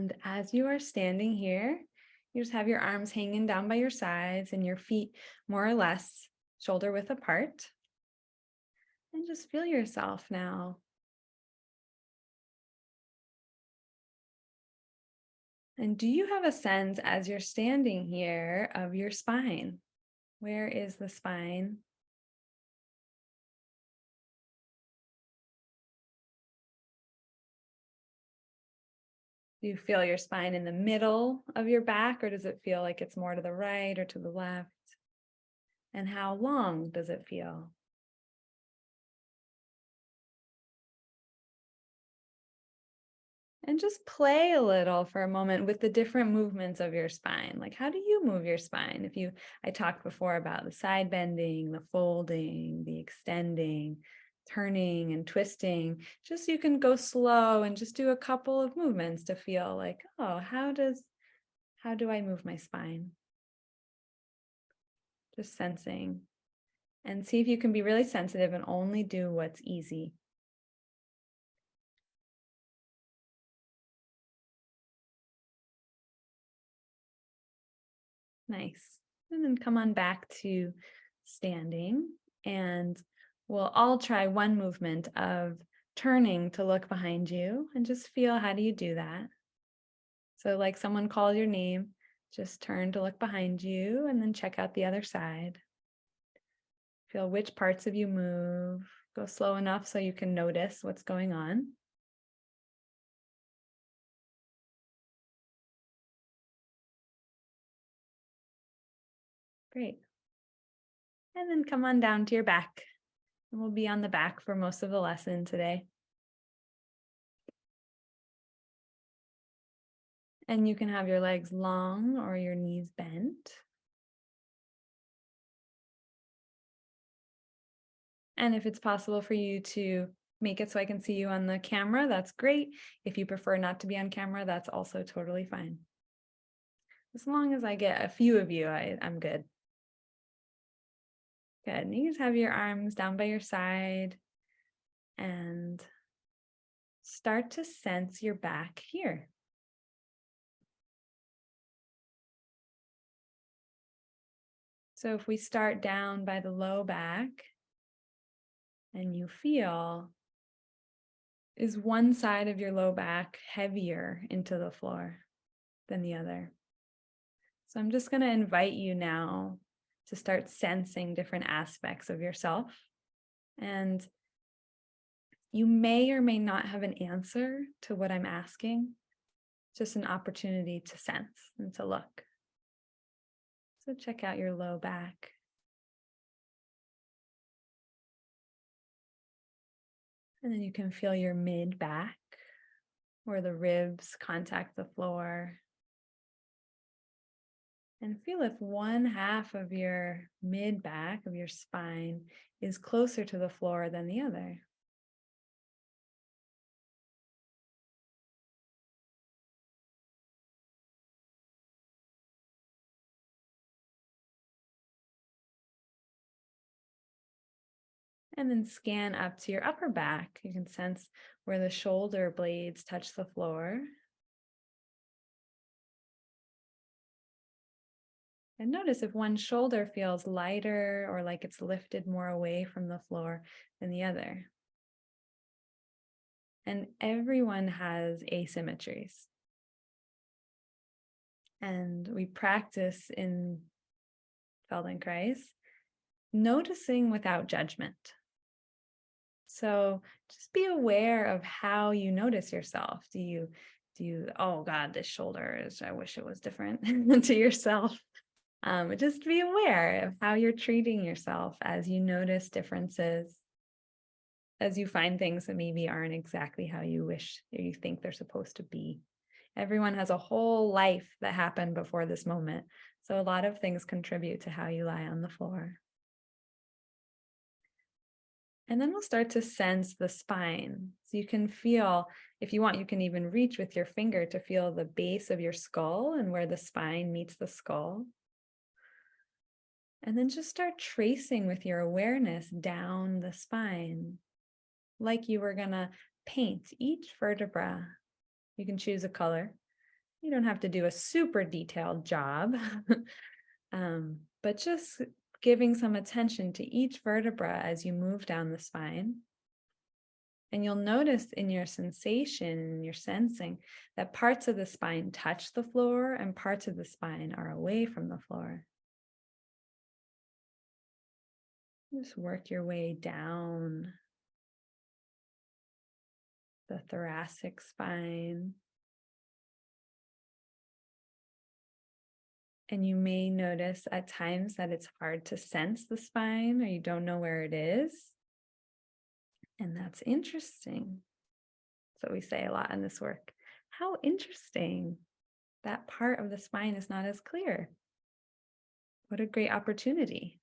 And as you are standing here, you just have your arms hanging down by your sides and your feet more or less shoulder width apart. And just feel yourself now. And do you have a sense as you're standing here of your spine? Where is the spine? Do you feel your spine in the middle of your back, or does it feel like it's more to the right or to the left? And how long does it feel? And just play a little for a moment with the different movements of your spine. Like, how do you move your spine? I talked before about the side bending, the folding, the extending, turning and twisting. Just you can go slow and just do a couple of movements to feel like, oh, how do I move my spine? Just sensing, and see if you can be really sensitive and only do what's easy. Nice. And then come on back to standing, and we'll all try one movement of turning to look behind you and just feel, how do you do that? So like someone called your name, just turn to look behind you and then check out the other side. Feel which parts of you move. Go slow enough so you can notice what's going on. Great. And then come on down to your back. And we'll be on the back for most of the lesson today. And you can have your legs long or your knees bent. And if it's possible for you to make it so I can see you on the camera, that's great. If you prefer not to be on camera, that's also totally fine. As long as I get a few of you, I'm good. Good. And you just have your arms down by your side and start to sense your back here. So if we start down by the low back and you feel, is one side of your low back heavier into the floor than the other? So I'm just going to invite you now to start sensing different aspects of yourself. And you may or may not have an answer to what I'm asking, just an opportunity to sense and to look. So check out your low back. And then you can feel your mid back, where the ribs contact the floor. And feel if one half of your mid back of your spine is closer to the floor than the other. And then scan up to your upper back. You can sense where the shoulder blades touch the floor. And notice if one shoulder feels lighter or like it's lifted more away from the floor than the other. And everyone has asymmetries. And we practice in Feldenkrais noticing without judgment. So just be aware of how you notice yourself. Do you, oh God, this shoulder is, I wish it was different to yourself. Just be aware of how you're treating yourself as you notice differences, as you find things that maybe aren't exactly how you wish or you think they're supposed to be. Everyone has a whole life that happened before this moment. So a lot of things contribute to how you lie on the floor. And then we'll start to sense the spine. So you can feel, if you want, you can even reach with your finger to feel the base of your skull and where the spine meets the skull. And then just start tracing with your awareness down the spine, like you were gonna paint each vertebra. You can choose a color. You don't have to do a super detailed job, but just giving some attention to each vertebra as you move down the spine. And you'll notice in your sensation, in your sensing, that parts of the spine touch the floor and parts of the spine are away from the floor. Just work your way down the thoracic spine. And you may notice at times that it's hard to sense the spine or you don't know where it is. And that's interesting. That's what we say a lot in this work. How interesting. That part of the spine is not as clear. What a great opportunity.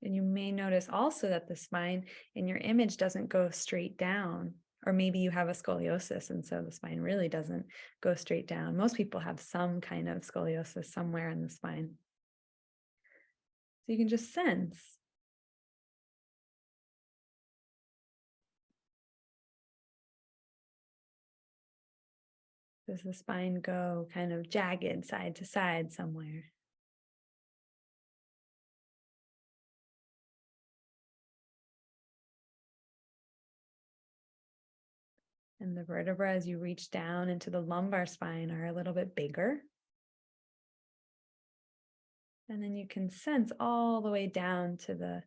And you may notice also that the spine in your image doesn't go straight down, or maybe you have a scoliosis and so the spine really doesn't go straight down. Most people have some kind of scoliosis somewhere in the spine. So you can just sense. Does the spine go kind of jagged side to side somewhere? And the vertebrae as you reach down into the lumbar spine are a little bit bigger. And then you can sense all the way down to the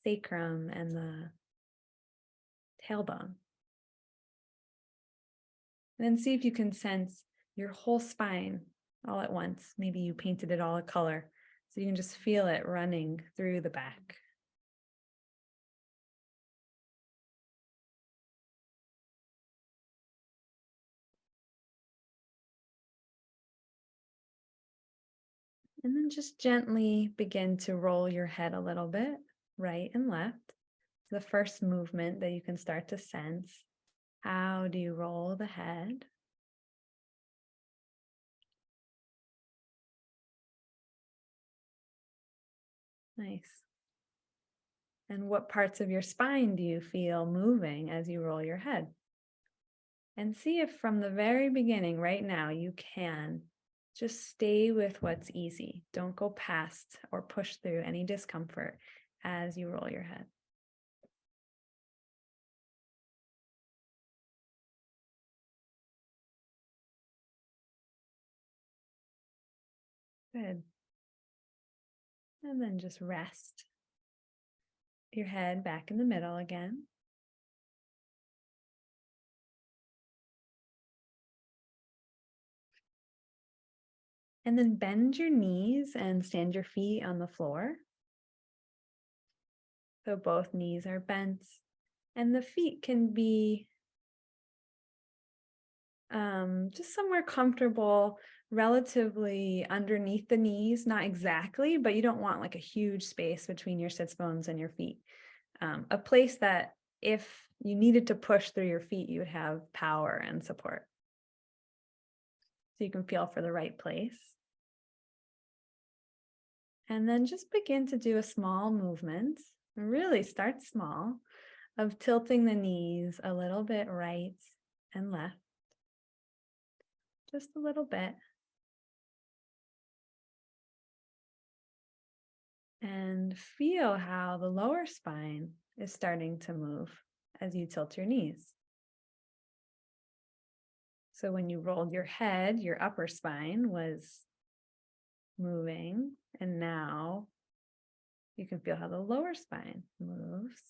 sacrum and the tailbone. And then see if you can sense your whole spine all at once. Maybe you painted it all a color, so you can just feel it running through the back. And then just gently begin to roll your head a little bit, right and left. The first movement that you can start to sense. How do you roll the head? Nice. And what parts of your spine do you feel moving as you roll your head? And see if from the very beginning, right now, you can just stay with what's easy. Don't go past or push through any discomfort as you roll your head. Good. And then just rest your head back in the middle again. And then bend your knees and stand your feet on the floor. So both knees are bent and the feet can be just somewhere comfortable, relatively underneath the knees, not exactly, but you don't want like a huge space between your sits bones and your feet. A place that if you needed to push through your feet, you would have power and support. So you can feel for the right place. And then just begin to do a small movement, really start small, of tilting the knees a little bit right and left. Just a little bit. And feel how the lower spine is starting to move as you tilt your knees. So when you rolled your head, your upper spine was moving, and now you can feel how the lower spine moves.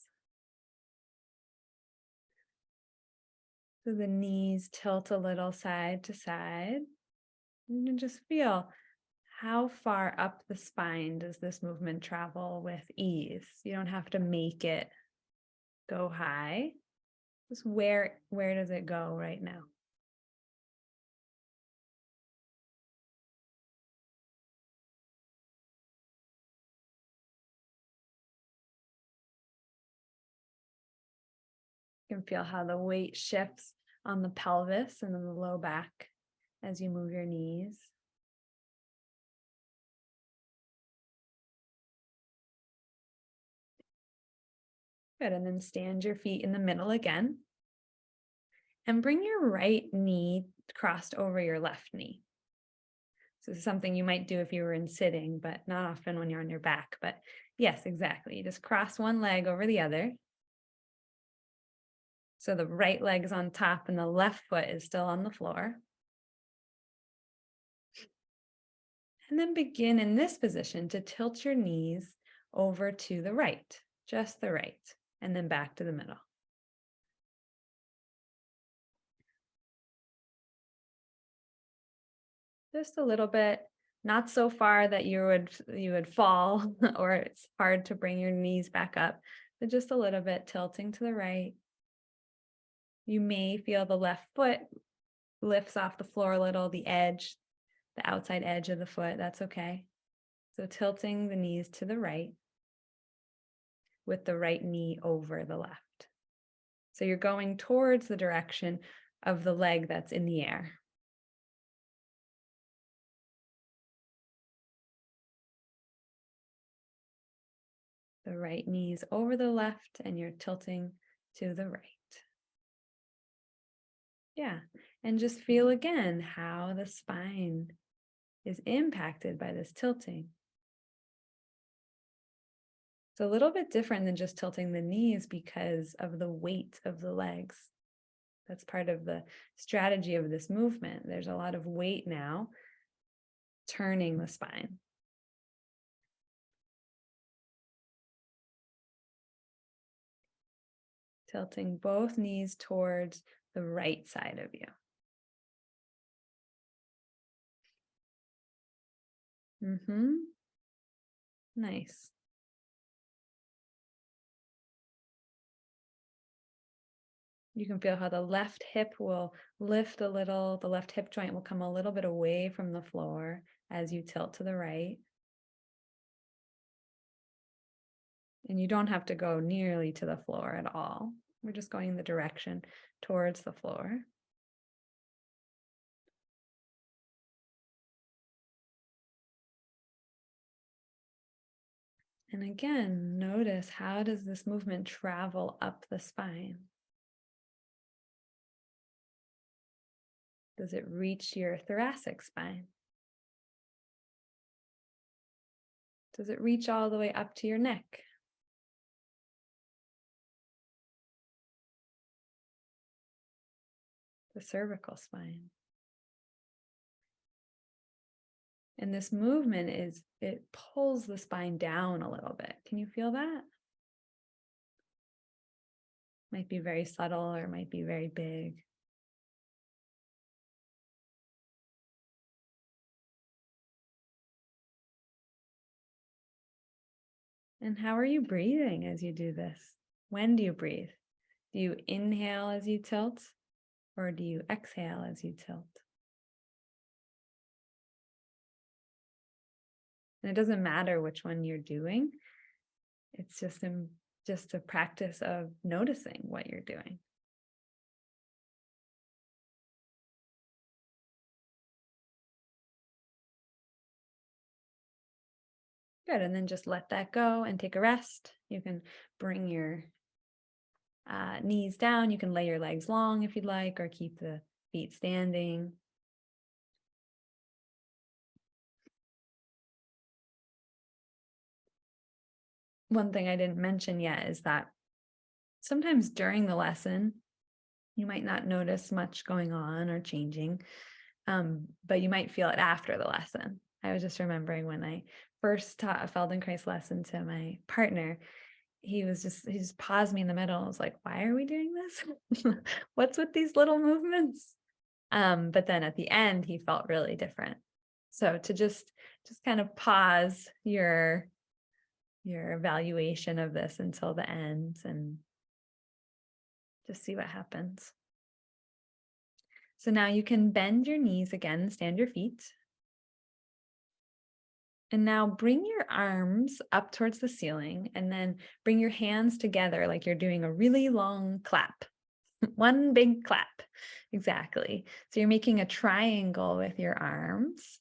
So the knees tilt a little side to side. And you just feel how far up the spine does this movement travel with ease. You don't have to make it go high. Just where does it go right now? You can feel how the weight shifts on the pelvis and then the low back as you move your knees. Good, and then stand your feet in the middle again. And bring your right knee crossed over your left knee. So this is something you might do if you were in sitting, but not often when you're on your back. But yes, exactly. You just cross one leg over the other. So the right leg is on top and the left foot is still on the floor. And then begin in this position to tilt your knees over to the right, just the right, and then back to the middle. Just a little bit, not so far that you would fall or it's hard to bring your knees back up, but just a little bit tilting to the right. You may feel the left foot lifts off the floor a little, the edge, the outside edge of the foot, that's okay. So tilting the knees to the right with the right knee over the left. So you're going towards the direction of the leg that's in the air. The right knee's over the left and you're tilting to the right. Yeah, and just feel again how the spine is impacted by this tilting. It's a little bit different than just tilting the knees because of the weight of the legs. That's part of the strategy of this movement. There's a lot of weight now turning the spine. Tilting both knees towards the right side of you. Nice. You can feel how the left hip will lift a little, the left hip joint will come a little bit away from the floor as you tilt to the right. And you don't have to go nearly to the floor at all. We're just going in the direction towards the floor. And again, notice, how does this movement travel up the spine? Does it reach your thoracic spine? Does it reach all the way up to your neck? The cervical spine? And this movement it pulls the spine down a little bit. Can you feel that? Might be very subtle or might be very big. And how are you breathing as you do this? When do you breathe? Do you inhale as you tilt, or do you exhale as you tilt? And it doesn't matter which one you're doing. It's just a practice of noticing what you're doing. Good, and then just let that go and take a rest. You can bring your knees down. You can lay your legs long if you'd like, or keep the feet standing. One thing I didn't mention yet is that sometimes during the lesson, you might not notice much going on or changing, but you might feel it after the lesson. I was just remembering when I first taught a Feldenkrais lesson to my partner, he just paused me in the middle. I was like, why are we doing this? What's with these little movements? But then at the end, he felt really different. So to just kind of pause your evaluation of this until the end and just see what happens. So now you can bend your knees again, stand your feet. And now bring your arms up towards the ceiling and then bring your hands together like you're doing a really long clap. One big clap. Exactly. So you're making a triangle with your arms.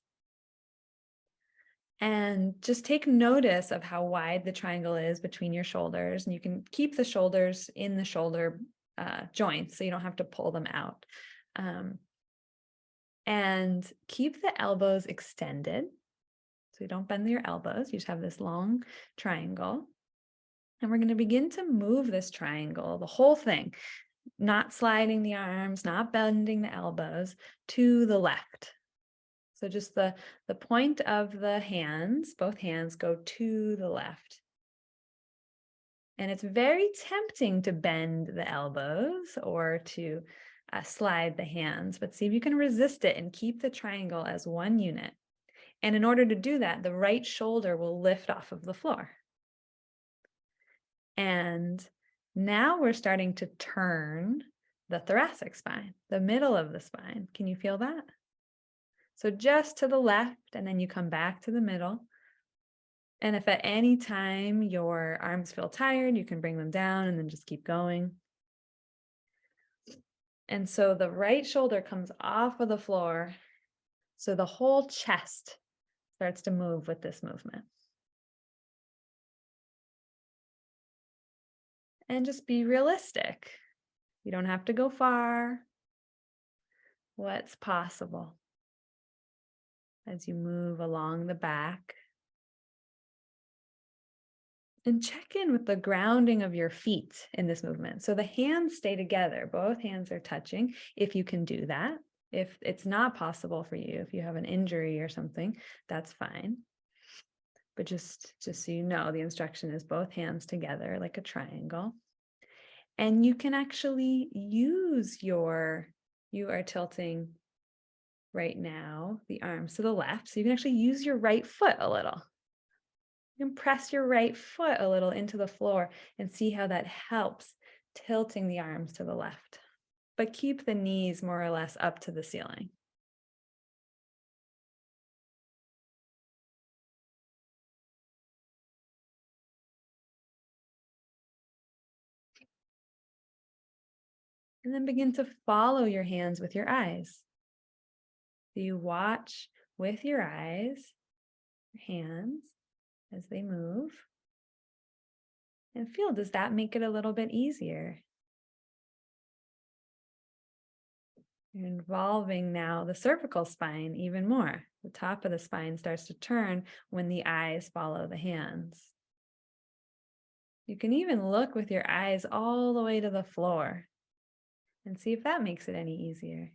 And just take notice of how wide the triangle is between your shoulders. And you can keep the shoulders in the shoulder joints, so you don't have to pull them out. And keep the elbows extended. So you don't bend your elbows. You just have this long triangle. And we're going to begin to move this triangle, the whole thing, not sliding the arms, not bending the elbows, to the left. So just the point of the hands, both hands go to the left. And it's very tempting to bend the elbows or to slide the hands, but see if you can resist it and keep the triangle as one unit. And in order to do that, the right shoulder will lift off of the floor. And now we're starting to turn the thoracic spine, the middle of the spine. Can you feel that? So just to the left, and then you come back to the middle. And if at any time your arms feel tired, you can bring them down and then just keep going. And so the right shoulder comes off of the floor. So the whole chest starts to move with this movement. And just be realistic. You don't have to go far. What's possible as you move along the back? And check in with the grounding of your feet in this movement. So the hands stay together. Both hands are touching, if you can do that. If it's not possible for you, if you have an injury or something, that's fine. But just so you know, the instruction is both hands together like a triangle. And you can actually use you are tilting right now, the arms to the left. So you can actually use your right foot a little. You can press your right foot a little into the floor and see how that helps tilting the arms to the left. But keep the knees more or less up to the ceiling. And then begin to follow your hands with your eyes. So you watch with your eyes, your hands, as they move. And feel, does that make it a little bit easier? You're involving now the cervical spine even more. The top of the spine starts to turn when the eyes follow the hands. You can even look with your eyes all the way to the floor and see if that makes it any easier.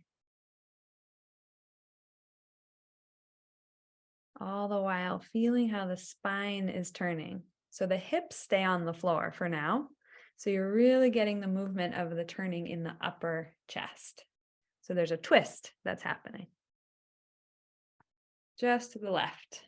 All the while feeling how the spine is turning. So the hips stay on the floor for now. So you're really getting the movement of the turning in the upper chest. So there's a twist that's happening. Just to the left.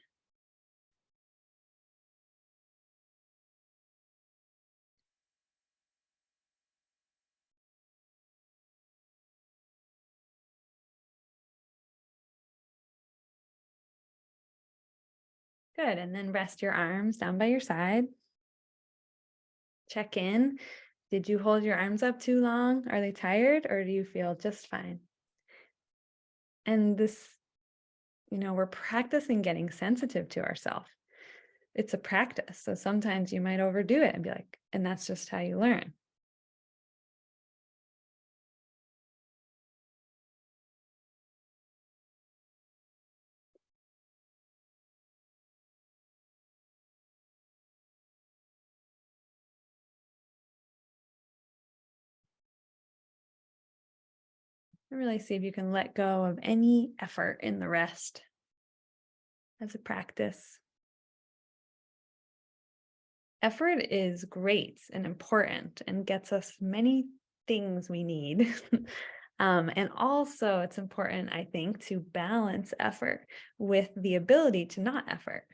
Good, and then rest your arms down by your side. Check in. Did you hold your arms up too long? Are they tired, or do you feel just fine? And this, we're practicing getting sensitive to ourselves. It's a practice. So sometimes you might overdo it and be like, and that's just how you learn. And really see if you can let go of any effort in the rest as a practice. Effort is great and important and gets us many things we need. And also it's important, I think, to balance effort with the ability to not effort,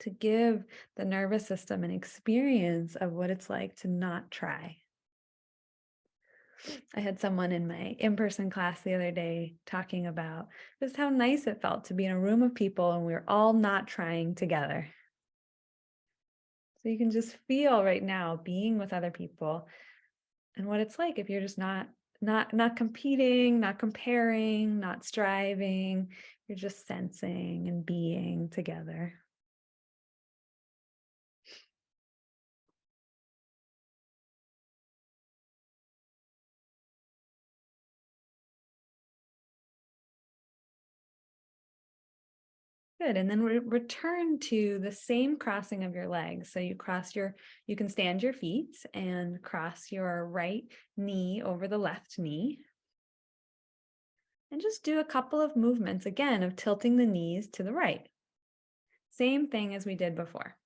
to give the nervous system an experience of what it's like to not try. I had someone in my in-person class the other day talking about just how nice it felt to be in a room of people and we were all not trying together. So you can just feel right now being with other people and what it's like if you're just not not competing, not comparing, not striving. You're just sensing and being together. Good. And then return to the same crossing of your legs. So you can stand your feet and cross your right knee over the left knee. And just do a couple of movements again of tilting the knees to the right. Same thing as we did before.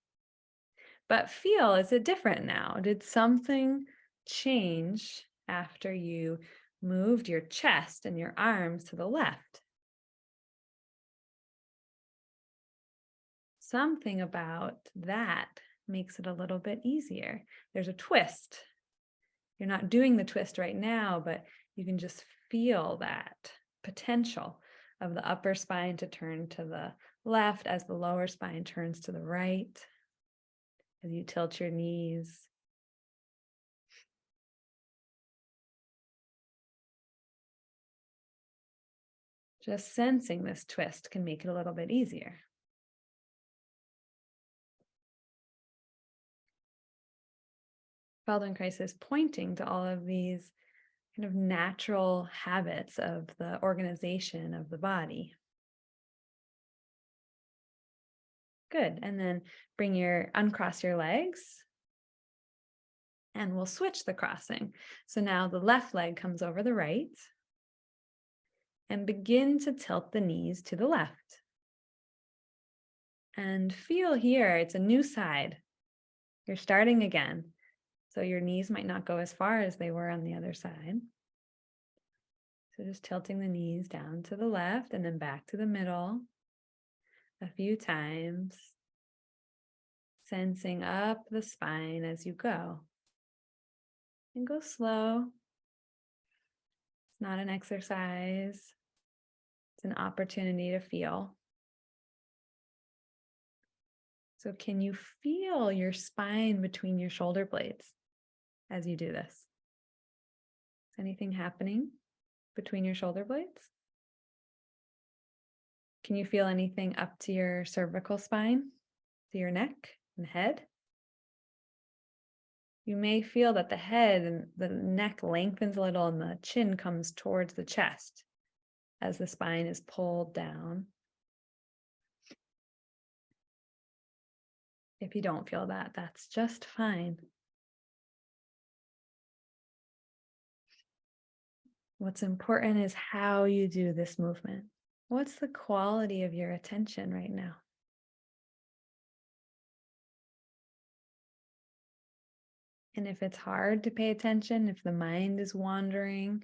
But feel, is it different now? Did something change after you moved your chest and your arms to the left? Something about that makes it a little bit easier. There's a twist. You're not doing the twist right now, but you can just feel that potential of the upper spine to turn to the left as the lower spine turns to the right, as you tilt your knees. Just sensing this twist can make it a little bit easier. Feldenkrais is pointing to all of these kind of natural habits of the organization of the body. Good. And then uncross your legs, and we'll switch the crossing. So now the left leg comes over the right, and begin to tilt the knees to the left. And feel here, it's a new side. You're starting again. So your knees might not go as far as they were on the other side. So just tilting the knees down to the left and then back to the middle a few times, sensing up the spine as you go. And go slow. It's not an exercise. It's an opportunity to feel. So can you feel your spine between your shoulder blades as you do this? Is anything happening between your shoulder blades? Can you feel anything up to your cervical spine, to your neck and head? You may feel that the head and the neck lengthens a little and the chin comes towards the chest as the spine is pulled down. If you don't feel that, that's just fine. What's important is how you do this movement. What's the quality of your attention right now? And if it's hard to pay attention, if the mind is wandering,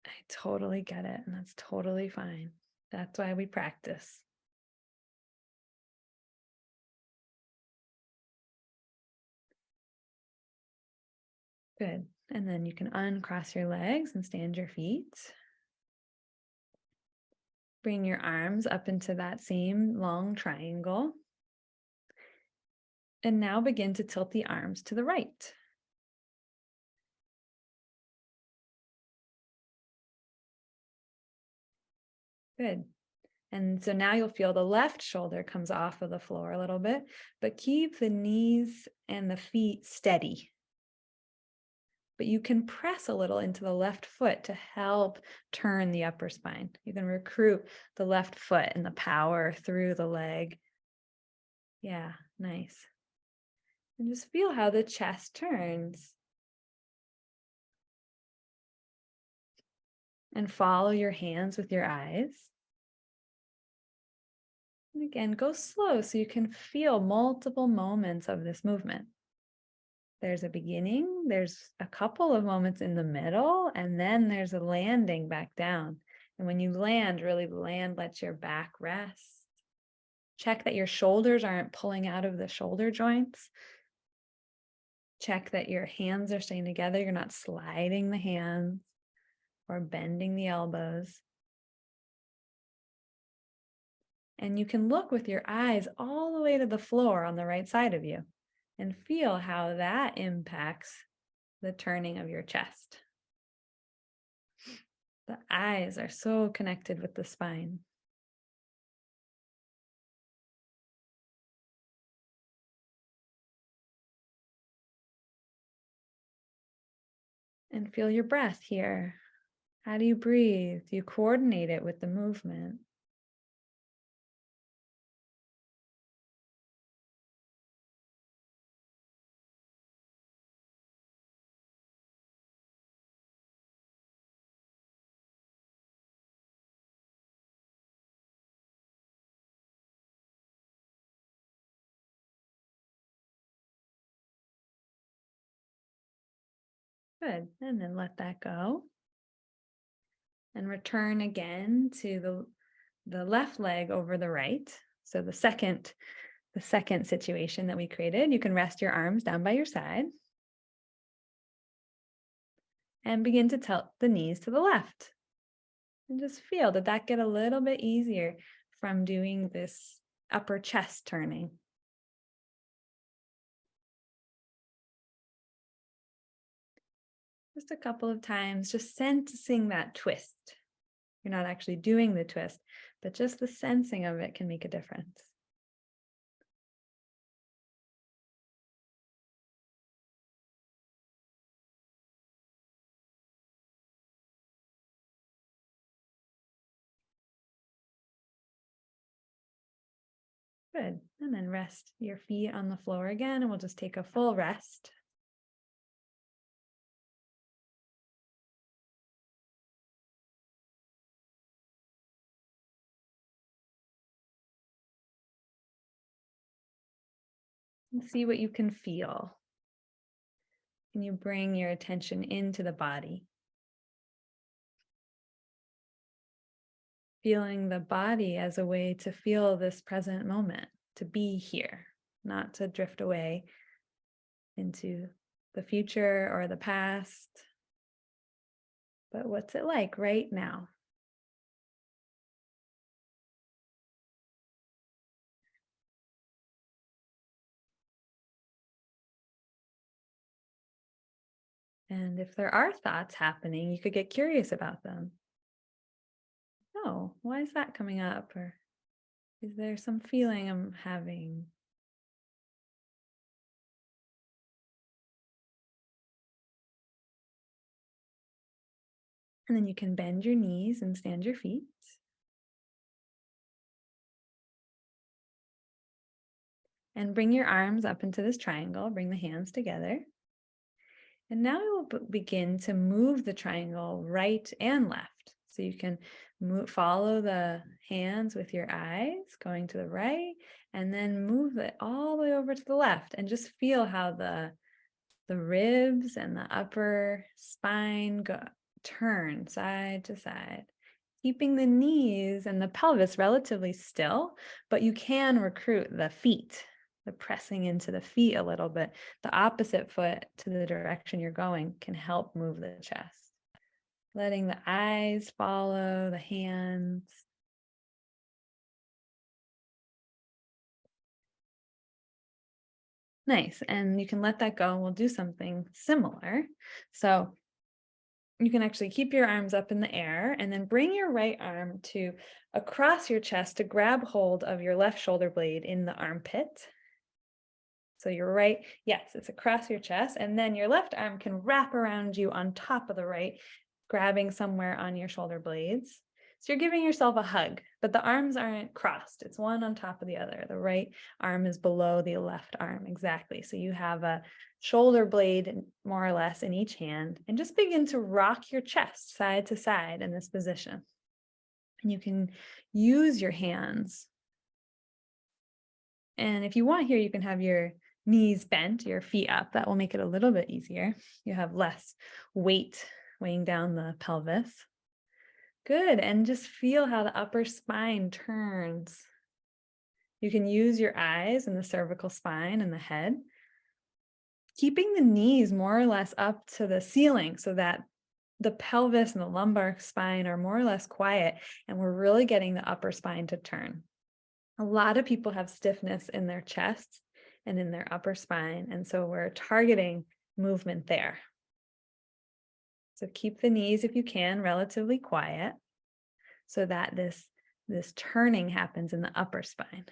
I totally get it. And that's totally fine. That's why we practice. Good. And then you can uncross your legs and stand your feet. Bring your arms up into that same long triangle. And now begin to tilt the arms to the right. Good. And so now you'll feel the left shoulder comes off of the floor a little bit, but keep the knees and the feet steady. But you can press a little into the left foot to help turn the upper spine. You can recruit the left foot and the power through the leg. Yeah, nice. And just feel how the chest turns. And follow your hands with your eyes. And again, go slow so you can feel multiple moments of this movement. There's a beginning, there's a couple of moments in the middle, and then there's a landing back down. And when you land, really land, let your back rest. Check that your shoulders aren't pulling out of the shoulder joints. Check that your hands are staying together. You're not sliding the hands or bending the elbows. And you can look with your eyes all the way to the floor on the right side of you and feel how that impacts the turning of your chest. The eyes are so connected with the spine. And feel your breath here. How do you breathe? Do you coordinate it with the movement? Good. And then let that go. And return again to the left leg over the right. So the second situation that we created, you can rest your arms down by your side and begin to tilt the knees to the left. And just feel, did that get a little bit easier from doing this upper chest turning? Just a couple of times, just sensing that twist. You're not actually doing the twist, but just the sensing of it can make a difference. Good. And then rest your feet on the floor again, and we'll just take a full rest. And see what you can feel. Can you bring your attention into the body? Feeling the body as a way to feel this present moment, to be here, not to drift away into the future or the past. But what's it like right now? And if there are thoughts happening, you could get curious about them. Oh, why is that coming up? Or is there some feeling I'm having? And then you can bend your knees and stand your feet. And bring your arms up into this triangle. Bring the hands together. And now we will begin to move the triangle right and left. So you can follow the hands with your eyes going to the right, and then move it all the way over to the left, and just feel how the ribs and the upper spine turn side to side, keeping the knees and the pelvis relatively still, but you can recruit the feet, the pressing into the feet a little bit. The opposite foot to the direction you're going can help move the chest. Letting the eyes follow the hands. Nice. And you can let that go and we'll do something similar. So you can actually keep your arms up in the air and then bring your right arm to across your chest to grab hold of your left shoulder blade in the armpit. So you're right, yes, it's across your chest, and then your left arm can wrap around you on top of the right, grabbing somewhere on your shoulder blades. So you're giving yourself a hug, but the arms aren't crossed. It's one on top of the other. The right arm is below the left arm, exactly. So you have a shoulder blade more or less in each hand, and just begin to rock your chest side to side in this position. And you can use your hands. And if you want here, you can have your knees bent, your feet up. That will make it a little bit easier. You have less weight weighing down the pelvis. Good. And just feel how the upper spine turns. You can use your eyes and the cervical spine and the head, keeping the knees more or less up to the ceiling so that the pelvis and the lumbar spine are more or less quiet, and we're really getting the upper spine to turn. A lot of people have stiffness in their chests and in their upper spine, and so we're targeting movement there. So keep the knees, if you can, relatively quiet so that this turning happens in the upper spine.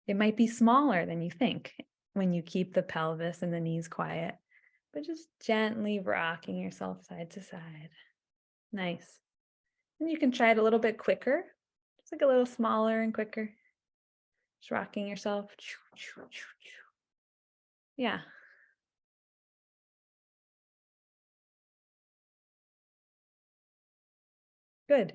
It might be smaller than you think when you keep the pelvis and the knees quiet, but just gently rocking yourself side to side. Nice. And you can try it a little bit quicker, just like a little smaller and quicker. Just rocking yourself. Yeah. Good.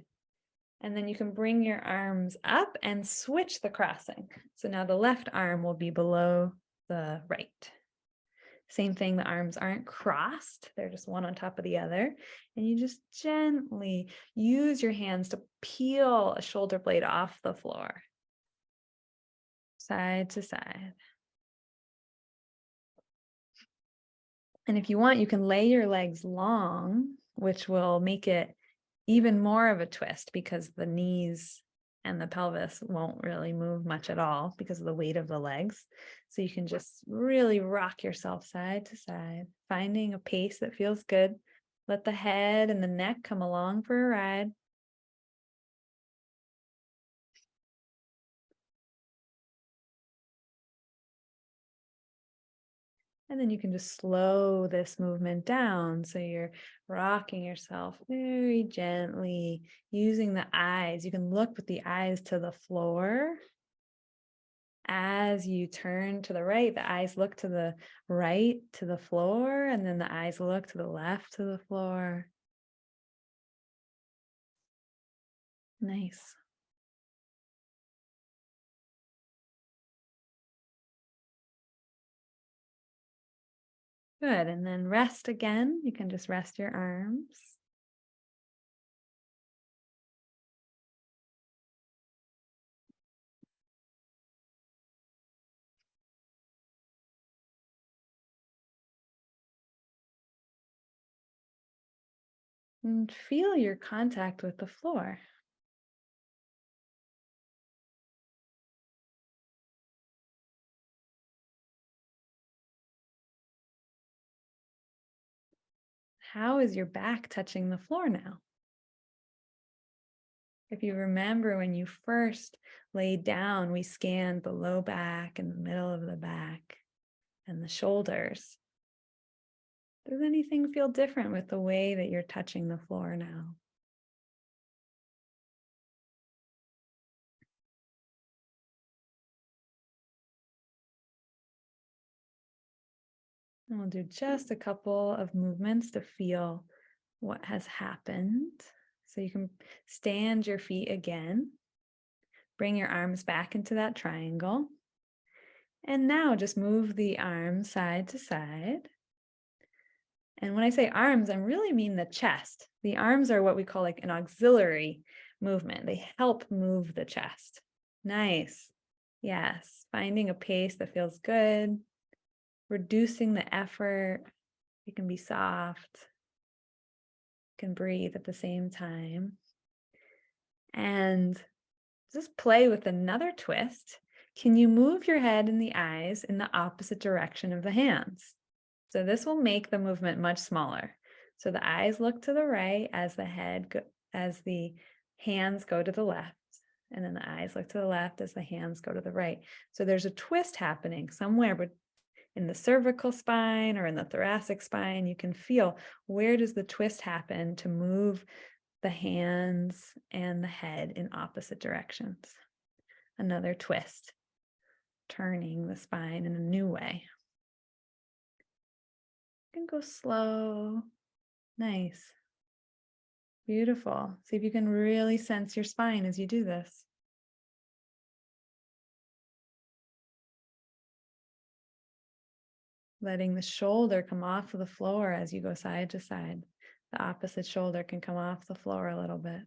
And then you can bring your arms up and switch the crossing. So now the left arm will be below the right. Same thing, the arms aren't crossed, they're just one on top of the other. And you just gently use your hands to peel a shoulder blade off the floor, side to side. And if you want, you can lay your legs long, which will make it even more of a twist because the knees and the pelvis won't really move much at all because of the weight of the legs. So you can just really rock yourself side to side, finding a pace that feels good. Let the head and the neck come along for a ride. And then you can just slow this movement down. So you're rocking yourself very gently, using the eyes. You can look with the eyes to the floor. As you turn to the right, the eyes look to the right to the floor, and then the eyes look to the left to the floor. Nice. Good. And then rest again. You can just rest your arms. And feel your contact with the floor. How is your back touching the floor now? If you remember when you first laid down, we scanned the low back and the middle of the back and the shoulders. Does anything feel different with the way that you're touching the floor now? And we'll do just a couple of movements to feel what has happened. So you can stand your feet again. Bring your arms back into that triangle. And now just move the arms side to side. And when I say arms, I really mean the chest. The arms are what we call like an auxiliary movement. They help move the chest. Nice. Yes. Finding a pace that feels good. Reducing the effort. It can be soft. Can breathe at the same time. And just play with another twist. Can you move your head and the eyes in the opposite direction of the hands? So this will make the movement much smaller. So the eyes look to the right as as the hands go to the left. And then the eyes look to the left as the hands go to the right. So there's a twist happening somewhere, but in the cervical spine or in the thoracic spine, you can feel where does the twist happen to move the hands and the head in opposite directions. Another twist, turning the spine in a new way. You can go slow. Nice. Beautiful. See if you can really sense your spine as you do this. Letting the shoulder come off of the floor as you go side to side. The opposite shoulder can come off the floor a little bit.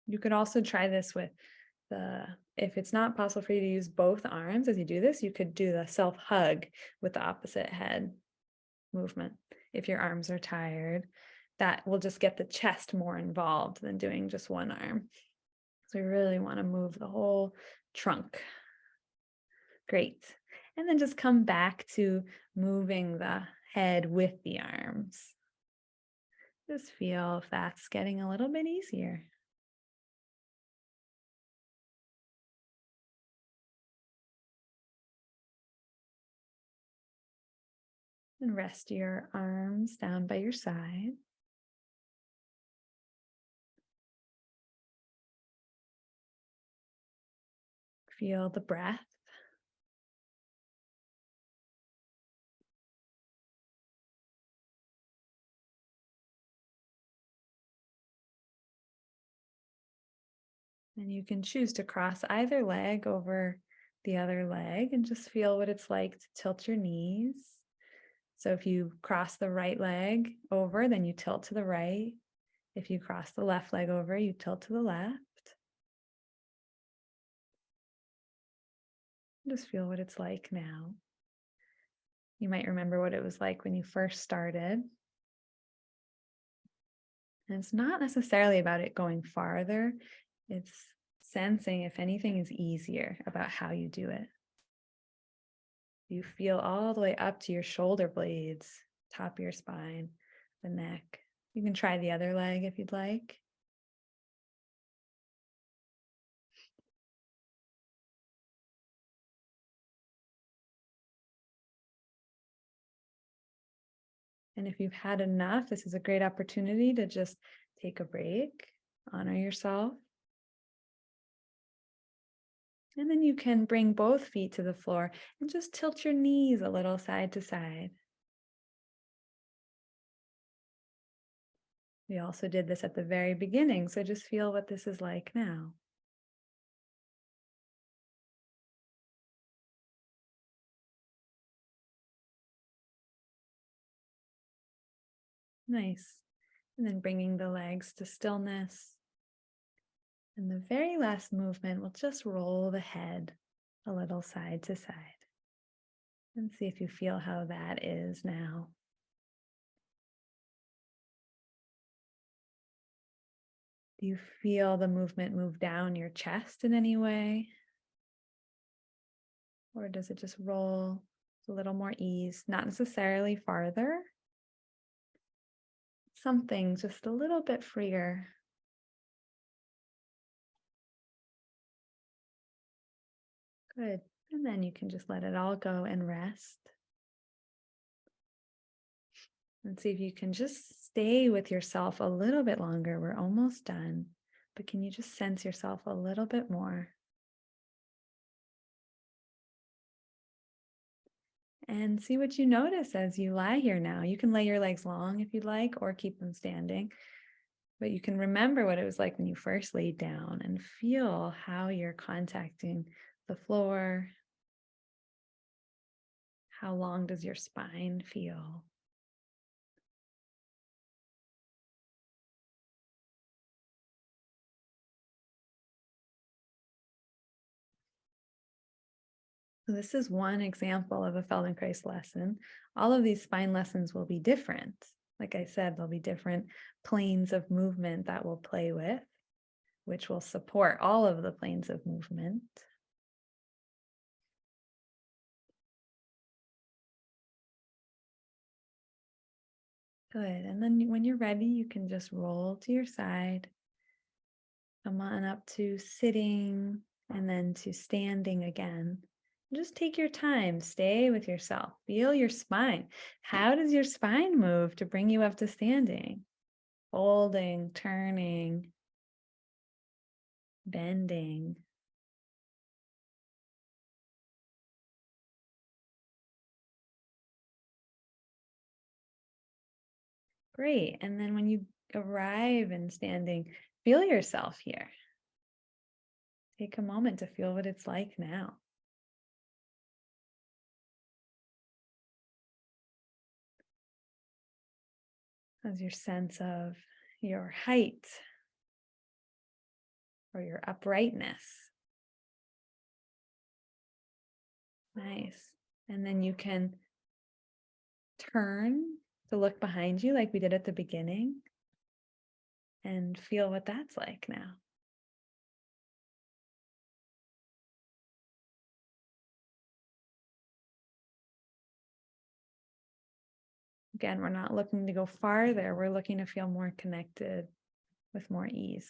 You could also try this with if it's not possible for you to use both arms as you do this, you could do the self-hug with the opposite head movement. If your arms are tired, that will just get the chest more involved than doing just one arm. So we really want to move the whole trunk. Great. And then just come back to moving the head with the arms. Just feel if that's getting a little bit easier. And rest your arms down by your side. Feel the breath. And you can choose to cross either leg over the other leg and just feel what it's like to tilt your knees. So if you cross the right leg over, then you tilt to the right. If you cross the left leg over, you tilt to the left. Just feel what it's like now. You might remember what it was like when you first started. And it's not necessarily about it going farther, it's sensing if anything is easier about how you do it. You feel all the way up to your shoulder blades, top of your spine, the neck. You can try the other leg if you'd like. And if you've had enough, this is a great opportunity to just take a break, honor yourself. And then you can bring both feet to the floor and just tilt your knees a little side to side. We also did this at the very beginning, so just feel what this is like now. Nice. And then bringing the legs to stillness. And the very last movement, we'll just roll the head a little side to side. And see if you feel how that is now. Do you feel the movement move down your chest in any way? Or does it just roll with a little more ease? Not necessarily farther. Something just a little bit freer. Good. And then you can just let it all go and rest. And see if you can just stay with yourself a little bit longer. We're almost done. But can you just sense yourself a little bit more? And see what you notice as you lie here now. You can lay your legs long if you'd like, or keep them standing. But you can remember what it was like when you first laid down and feel how you're contacting the floor. How long does your spine feel? So this is one example of a Feldenkrais lesson. All of these spine lessons will be different. Like I said, there'll be different planes of movement that we'll play with, which will support all of the planes of movement. Good. And then when you're ready, you can just roll to your side. Come on up to sitting and then to standing again. Just take your time, stay with yourself, feel your spine. How does your spine move to bring you up to standing? Folding, turning, bending. Great. And then when you arrive in standing, feel yourself here. Take a moment to feel what it's like now. How's your sense of your height or your uprightness? Nice. And then you can turn to look behind you like we did at the beginning and feel what that's like now. Again, we're not looking to go farther. We're looking to feel more connected with more ease.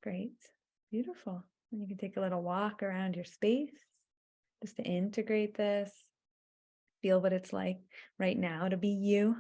Great. Beautiful. And you can take a little walk around your space just to integrate this. Feel what it's like right now to be you.